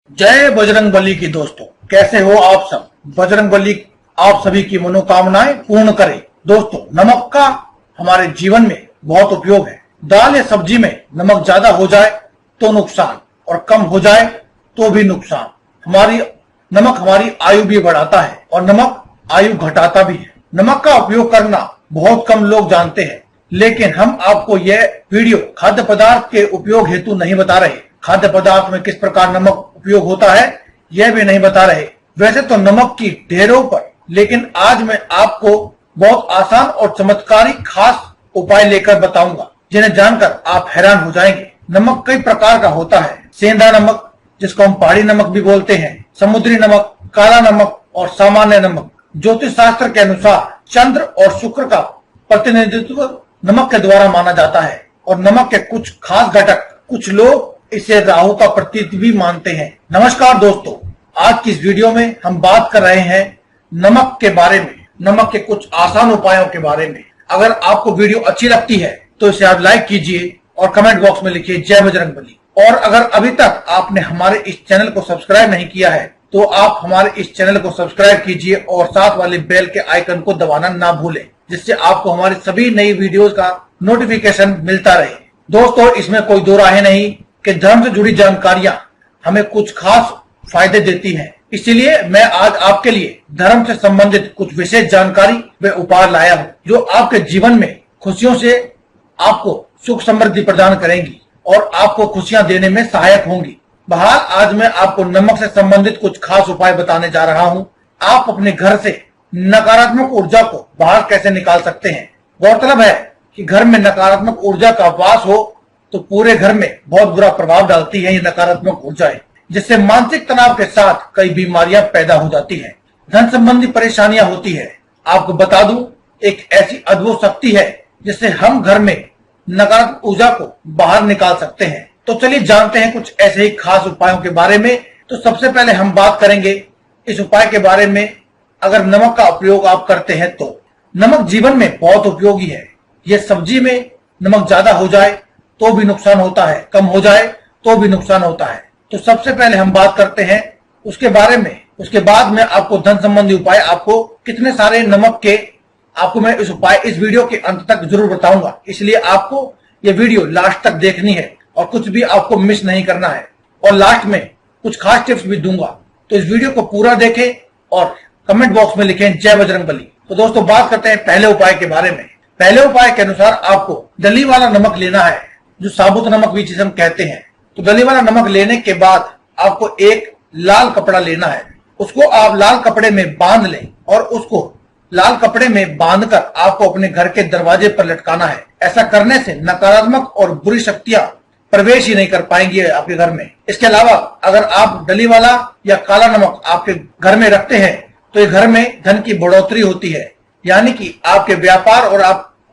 जय बजरंगबली की दोस्तों, कैसे हो आप सब। बजरंगबली आप सभी की मनोकामनाएं पूर्ण करे। दोस्तों, नमक का हमारे जीवन में बहुत उपयोग है। दाल या सब्जी में नमक ज्यादा हो जाए तो नुकसान और कम हो जाए तो भी नुकसान। नमक हमारी आयु भी बढ़ाता है और नमक आयु घटाता भी है। नमक का उपयोग करना बहुत कम लोग जानते हैं, लेकिन हम आपको यह वीडियो खाद्य पदार्थ के उपयोग हेतु नहीं बता रहे। खाद्य पदार्थ में किस प्रकार नमक उपयोग होता है यह भी नहीं बता रहे। वैसे तो नमक की ढेरों पर, लेकिन आज मैं आपको बहुत आसान और चमत्कारिक खास उपाय लेकर बताऊंगा, जिन्हें जानकर आप हैरान हो जाएंगे। नमक कई प्रकार का होता है। सेंधा नमक, जिसको हम पहाड़ी नमक भी बोलते हैं, समुद्री नमक, काला नमक और सामान्य नमक। ज्योतिष शास्त्र के अनुसार चंद्र और शुक्र का प्रतिनिधित्व नमक के द्वारा माना जाता है और नमक के कुछ खास घटक, कुछ लोग इसे राहु का प्रतीक भी मानते हैं। नमस्कार दोस्तों, आज की इस वीडियो में हम बात कर रहे हैं नमक के बारे में, नमक के कुछ आसान उपायों के बारे में। अगर आपको वीडियो अच्छी लगती है तो इसे आप लाइक कीजिए और कमेंट बॉक्स में लिखिए जय बजरंगबली। और अगर अभी तक आपने हमारे इस चैनल को सब्सक्राइब नहीं किया है तो आप हमारे इस चैनल को सब्सक्राइब कीजिए और साथ वाले बेल के आइकन को दबाना ना भूलें, जिससे आपको हमारी सभी नई वीडियोस का नोटिफिकेशन मिलता रहे। दोस्तों, इसमें कोई दो राहें नहीं कि धर्म से जुड़ी जानकारियां हमें कुछ खास फायदे देती हैं। इसलिए मैं आज आपके लिए धर्म से संबंधित कुछ विशेष जानकारी व उपाय लाया हूं, जो आपके जीवन में खुशियों से आपको सुख समृद्धि प्रदान करेंगी और आपको खुशियां देने में सहायक होंगी। बहरहाल, आज मैं आपको नमक से संबंधित कुछ खास उपाय बताने जा रहा हूं। आप अपने घर से नकारात्मक ऊर्जा को बाहर कैसे निकाल सकते हैं। गौरतलब है कि घर में नकारात्मक ऊर्जा का वास हो तो पूरे घर में बहुत बुरा प्रभाव डालती है ये नकारात्मक ऊर्जाएं, जिससे मानसिक तनाव के साथ कई बीमारियां पैदा हो जाती हैं, धन संबंधी परेशानियां होती है। आपको बता दूं, एक ऐसी अद्भुत शक्ति है जिससे हम घर में नकारात्मक ऊर्जा को बाहर निकाल सकते हैं। तो चलिए जानते हैं कुछ ऐसे ही खास उपायों के बारे में। तो सबसे पहले हम बात करेंगे इस उपाय के बारे में। अगर नमक का उपयोग आप करते हैं तो नमक जीवन में बहुत उपयोगी है। यह सब्जी में नमक ज्यादा हो जाए तो भी नुकसान होता है, कम हो जाए तो भी नुकसान होता है। तो सबसे पहले हम बात करते हैं उसके बारे में। उसके बाद में आपको धन संबंधी उपाय, आपको कितने सारे नमक के आपको मैं इस वीडियो के अंत तक जरूर बताऊंगा। इसलिए आपको यह वीडियो लास्ट तक देखनी है और कुछ भी आपको मिस नहीं करना है। और लास्ट में कुछ खास टिप्स भी दूंगा, तो इस वीडियो को पूरा देखें और कमेंट बॉक्स में लिखें जय बजरंगबली। तो दोस्तों, बात करते हैं पहले उपाय के बारे में। पहले उपाय के अनुसार आपको डली वाला नमक लेना है, जो साबुत नमक भी जिसे हम कहते हैं। तो डली वाला नमक लेने के बाद आपको एक लाल कपड़ा लेना है। उसको आप लाल कपड़े में बांध लें और उसको लाल कपड़े में बांधकर आपको अपने घर के दरवाजे पर लटकाना है। ऐसा करने से नकारात्मक और बुरी शक्तियां प्रवेश ही नहीं कर पाएंगी आपके घर में। इसके अलावा अगर आप डली वाला या काला नमक आपके घर में रखते हैं तो ये घर में धन की बढ़ोतरी होती है, यानी कि आपके व्यापार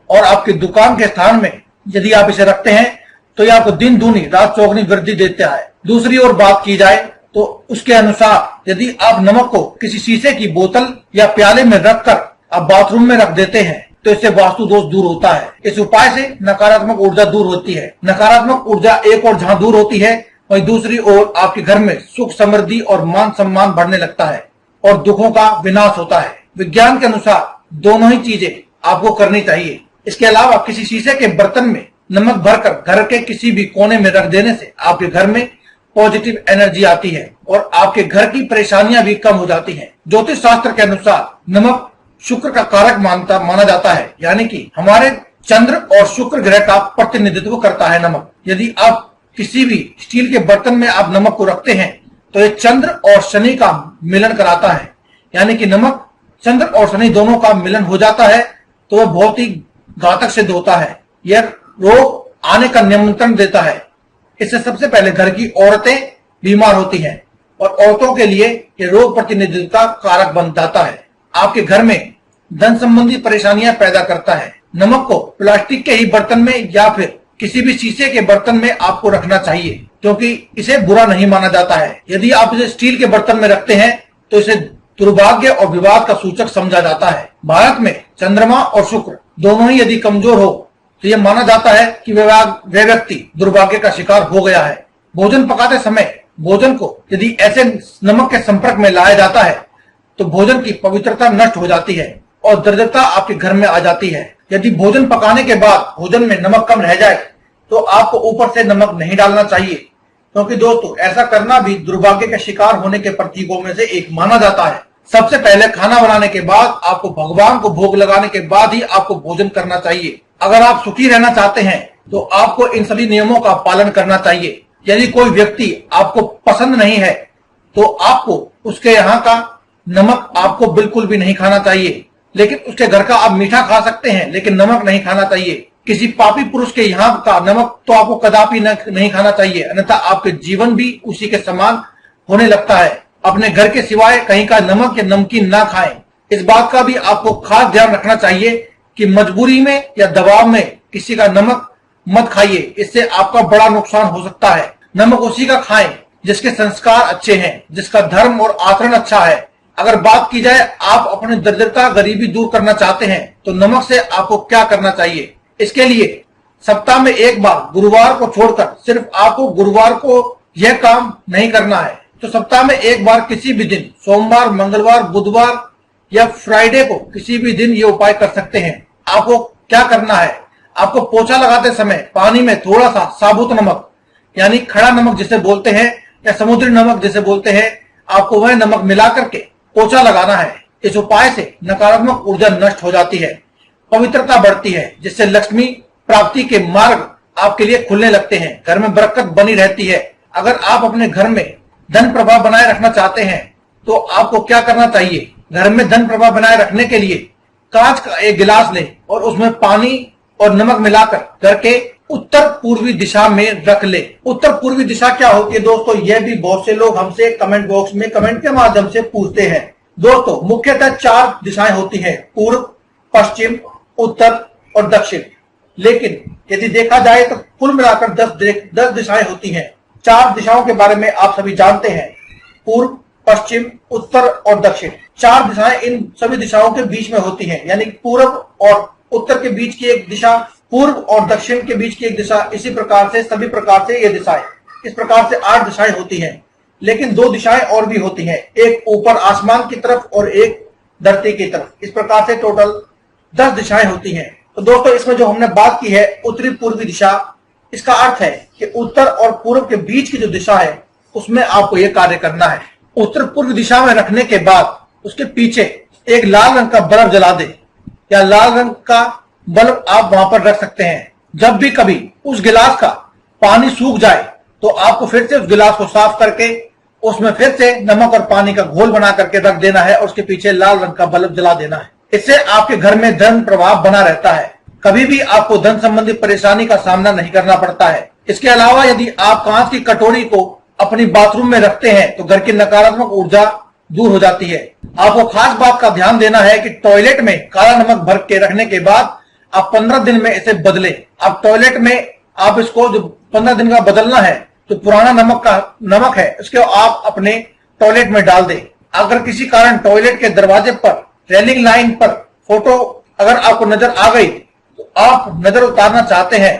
और आपकी दुकान के स्थान में यदि आप इसे रखते हैं तो ये आपको दिन दूनी रात चौगुनी वृद्धि देता है। दूसरी ओर बात की जाए तो उसके अनुसार यदि आप नमक को किसी शीशे की बोतल या प्याले में रखकर आप बाथरूम में रख देते हैं तो इससे वास्तु दोष दूर होता है। इस उपाय से नकारात्मक ऊर्जा दूर होती है। नकारात्मक ऊर्जा एक और जहां दूर होती है, वहीं दूसरी ओर आपके घर में सुख समृद्धि और मान सम्मान बढ़ने लगता है और दुखों का विनाश होता है। विज्ञान के अनुसार दोनों ही चीजें आपको करनी चाहिए। इसके अलावा किसी शीशे के बर्तन में नमक भरकर घर के किसी भी कोने में रख देने से आपके घर में पॉजिटिव एनर्जी आती है और आपके घर की परेशानियां भी कम हो जाती हैं। ज्योतिष शास्त्र के अनुसार नमक शुक्र का कारक माना जाता है, यानी कि हमारे चंद्र और शुक्र ग्रह का प्रतिनिधित्व करता है नमक। यदि आप किसी भी स्टील के बर्तन में आप नमक को रखते हैं तो ये चंद्र और शनि का मिलन कराता है, यानी कि नमक चंद्र और शनि दोनों का मिलन हो जाता है तो वह बहुत ही घातक सिद्ध होता है। यह रोग आने का निमंत्रण देता है। इससे सबसे पहले घर की औरतें बीमार होती हैं और औरतों के लिए यह रोग प्रतिनिधित्व का कारक बन जाता है। आपके घर में धन संबंधी परेशानियां पैदा करता है। नमक को प्लास्टिक के ही बर्तन में या फिर किसी भी शीशे के बर्तन में आपको रखना चाहिए, क्योंकि इसे बुरा नहीं माना जाता है। यदि आप इसे स्टील के बर्तन में रखते हैं तो इसे दुर्भाग्य और विवाद का सूचक समझा जाता है। भारत में चंद्रमा और शुक्र दोनों ही यदि कमजोर हो तो यह माना जाता है कि वह व्यक्ति दुर्भाग्य का शिकार हो गया है। भोजन पकाते समय भोजन को यदि ऐसे नमक के संपर्क में लाया जाता है तो भोजन की पवित्रता नष्ट हो जाती है और दरिद्रता आपके घर में आ जाती है। यदि भोजन पकाने के बाद भोजन में नमक कम रह जाए तो आपको ऊपर से नमक नहीं डालना चाहिए, क्योंकि दोस्तों ऐसा करना भी दुर्भाग्य का शिकार होने के प्रतीकों में से एक माना जाता है। सबसे पहले खाना बनाने के बाद आपको भगवान को भोग लगाने के बाद ही आपको भोजन करना चाहिए। अगर आप सुखी रहना चाहते हैं तो आपको इन सभी नियमों का पालन करना चाहिए। यदि कोई व्यक्ति आपको पसंद नहीं है तो आपको उसके यहाँ का नमक आपको बिल्कुल भी नहीं खाना चाहिए, लेकिन उसके घर का आप मीठा खा सकते हैं लेकिन नमक नहीं खाना चाहिए। किसी पापी पुरुष के यहाँ का नमक तो आपको कदापि नहीं खाना चाहिए, अन्यथा आपके जीवन भी उसी के समान होने लगता है। अपने घर के सिवाय कहीं का नमक या नमकीन ना खाएं। इस बात का भी आपको खास ध्यान रखना चाहिए कि मजबूरी में या दबाव में किसी का नमक मत खाइए, इससे आपका बड़ा नुकसान हो सकता है। नमक उसी का खाएं जिसके संस्कार अच्छे हैं, जिसका धर्म और आचरण अच्छा है। अगर बात की जाए आप अपनी दरिद्रता गरीबी दूर करना चाहते हैं तो नमक से आपको क्या करना चाहिए। इसके लिए सप्ताह में एक बार गुरुवार को छोड़कर सिर्फ आपको गुरुवार को यह काम नहीं करना है, तो सप्ताह में एक बार किसी भी दिन, सोमवार, मंगलवार, बुधवार या फ्राइडे को किसी भी दिन ये उपाय कर सकते हैं। आपको क्या करना है, आपको पोछा लगाते समय पानी में थोड़ा सा साबुत नमक यानी खड़ा नमक जिसे बोलते हैं या समुद्री नमक जिसे बोलते हैं, आपको वह नमक मिला करके पोछा लगाना है। इस उपाय से नकारात्मक ऊर्जा नष्ट हो जाती है, पवित्रता बढ़ती है, जिससे लक्ष्मी प्राप्ति के मार्ग आपके लिए खुलने लगते हैं, घर में बरकत बनी रहती है। अगर आप अपने घर में धन प्रभाव बनाए रखना चाहते हैं तो आपको क्या करना चाहिए। घर में धन प्रभाव बनाए रखने के लिए कांच का एक गिलास लें और उसमें पानी और नमक मिलाकर घर के उत्तर पूर्वी दिशा में रख ले। उत्तर पूर्वी दिशा क्या होती है दोस्तों, यह भी बहुत से लोग हमसे कमेंट बॉक्स में कमेंट के माध्यम से पूछते हैं। दोस्तों मुख्यतः 4 दिशाएं होती हैं, पूर्व, पश्चिम, उत्तर और दक्षिण। लेकिन यदि देखा जाए तो कुल मिलाकर 10 दिशाएं होती हैं। 4 दिशाओं के बारे में आप सभी जानते हैं, पूर्व, पश्चिम, उत्तर और दक्षिण। 4 दिशाएं इन सभी दिशाओं के बीच में होती हैं, यानी पूर्व और उत्तर के बीच की एक दिशा, पूर्व और दक्षिण के बीच की एक दिशा। इसी प्रकार से सभी प्रकार से ये दिशाएं, इस प्रकार से 8 दिशाएं होती हैं। लेकिन 2 दिशाएं और भी होती हैं, एक ऊपर आसमान की तरफ और एक धरती की तरफ। इस प्रकार से टोटल 10 दिशाएं होती हैं। तो दोस्तों इसमें जो हमने बात की है उत्तरी पूर्वी दिशा, इसका अर्थ है कि उत्तर और पूर्व के बीच की जो दिशा है उसमें आपको यह कार्य करना है। उत्तर पूर्व दिशा में रखने के बाद उसके पीछे एक लाल रंग का बल्ब जला दे या लाल रंग का बल्ब आप वहां पर रख सकते हैं। जब भी कभी उस गिलास का पानी सूख जाए तो आपको फिर से उस गिलास को साफ करके उसमें फिर से नमक और पानी का घोल बना करके रख देना है और उसके पीछे लाल रंग का बल्ब जला देना है। इससे आपके घर में धन प्रभाव बना रहता है, कभी भी आपको धन संबंधी परेशानी का सामना नहीं करना पड़ता है। इसके अलावा यदि आप कांच की कटोरी को अपनी बाथरूम में रखते हैं तो घर की नकारात्मक ऊर्जा दूर हो जाती है। आपको खास बात का ध्यान देना है कि टॉयलेट में काला नमक भर के रखने के बाद आप 15 दिन में इसे बदलें। आप टॉयलेट में आप इसको जो 15 दिन का बदलना है, तो पुराना नमक है उसके आप अपने टॉयलेट में डाल दें। अगर किसी कारण टॉयलेट के दरवाजे पर रेलिंग लाइन पर फोटो अगर आपको नजर आ गई तो आप नजर उतारना चाहते हैं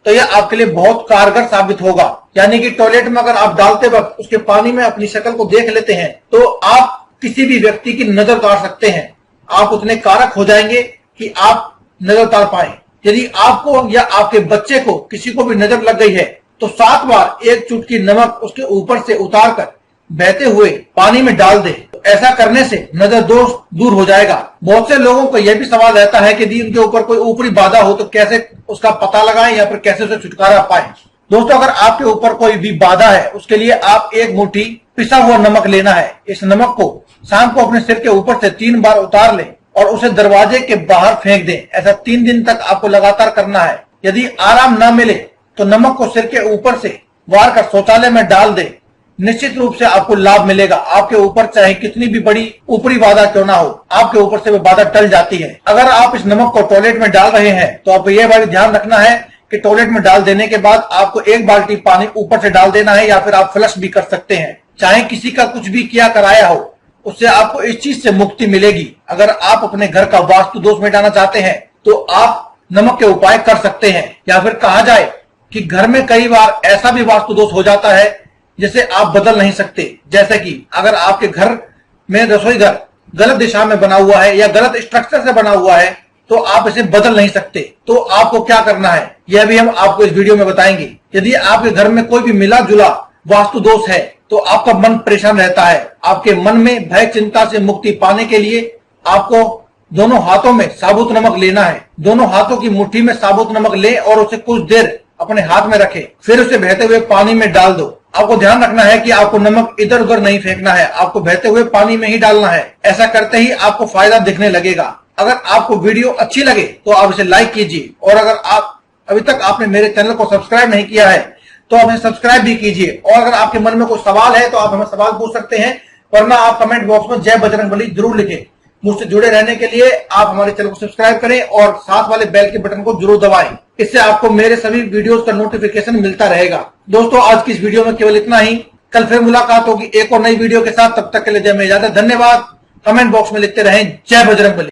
तो यह आपके लिए बहुत कारगर साबित होगा। यानी कि टॉयलेट में अगर आप डालते वक्त उसके पानी में अपनी शक्ल को देख लेते हैं तो आप किसी भी व्यक्ति की नजर उतार सकते हैं। आप उतने कारक हो जाएंगे कि आप नजर उतार पाए। यदि आपको या आपके बच्चे को किसी को भी नजर लग गई है तो 7 बार एक चुटकी नमक उसके ऊपर से उतार कर बहते हुए पानी में डाल दे। तो ऐसा करने से नजर दोष दूर हो जाएगा। बहुत से लोगों को यह भी सवाल रहता है कि यदि उनके ऊपर कोई ऊपरी बाधा हो तो कैसे उसका पता लगाएं या फिर कैसे उसे छुटकारा पाएं। दोस्तों अगर आपके ऊपर कोई भी बाधा है उसके लिए आप एक मुट्ठी पिसा हुआ नमक लेना है। इस नमक को शाम को अपने सिर के ऊपर से 3 बार उतार लें और उसे दरवाजे के बाहर फेंक दें। ऐसा 3 दिन तक आपको लगातार करना है। यदि आराम न मिले तो नमक को सिर के ऊपर से वार कर शौचालय में डाल दें। निश्चित रूप से आपको लाभ मिलेगा। आपके ऊपर चाहे कितनी भी बड़ी ऊपरी बाधा क्यों ना हो, आपके ऊपर से वो बाधा टल जाती है। अगर आप इस नमक को टॉयलेट में डाल रहे हैं तो आपको यह बात ध्यान रखना है कि टॉयलेट में डाल देने के बाद आपको 1 बाल्टी पानी ऊपर से डाल देना है या फिर आप फ्लश भी कर सकते हैं। चाहे किसी का कुछ भी किया कराया हो, उससे आपको इस चीज से मुक्ति मिलेगी। अगर आप अपने घर का वास्तु दोष मिटाना चाहते हैं तो आप नमक के उपाय कर सकते हैं। या फिर कहा जाए कि घर में कई बार ऐसा भी वास्तु दोष हो जाता है जिसे आप बदल नहीं सकते। जैसे कि अगर आपके घर में रसोई घर गलत दिशा में बना हुआ है या गलत स्ट्रक्चर से बना हुआ है तो आप इसे बदल नहीं सकते। तो आपको क्या करना है यह भी हम आपको इस वीडियो में बताएंगे। यदि आपके घर में कोई भी मिला जुला वास्तु दोष है तो आपका मन परेशान रहता है। आपके मन में भय चिंता से मुक्ति पाने के लिए आपको दोनों हाथों में साबुत नमक लेना है। दोनों हाथों की मुट्ठी में साबुत नमक ले और उसे कुछ देर अपने हाथ में रखें, फिर उसे बहते हुए पानी में डाल दो। आपको ध्यान रखना है कि आपको नमक इधर उधर नहीं फेंकना है, आपको बहते हुए पानी में ही डालना है। ऐसा करते ही आपको फायदा दिखने लगेगा। अगर आपको वीडियो अच्छी लगे तो आप इसे लाइक कीजिए और अगर आप अभी तक आपने मेरे चैनल को सब्सक्राइब नहीं किया है तो आप इसे सब्सक्राइब भी कीजिए। और अगर आपके मन में कोई सवाल है तो आप हमें सवाल पूछ सकते हैं, वरना आप कमेंट बॉक्स में जय बजरंगबली जरूर लिखें। मुझसे जुड़े रहने के लिए आप हमारे चैनल को सब्सक्राइब करें और साथ वाले बेल के बटन को जरूर दबाएं। इससे आपको मेरे सभी वीडियोस का नोटिफिकेशन मिलता रहेगा। दोस्तों आज की इस वीडियो में केवल इतना ही। कल फिर मुलाकात होगी एक और नई वीडियो के साथ। तब तक के लिए जय में इजाजत। धन्यवाद। कमेंट बॉक्स में लिखते रहें जय बजरंगबली।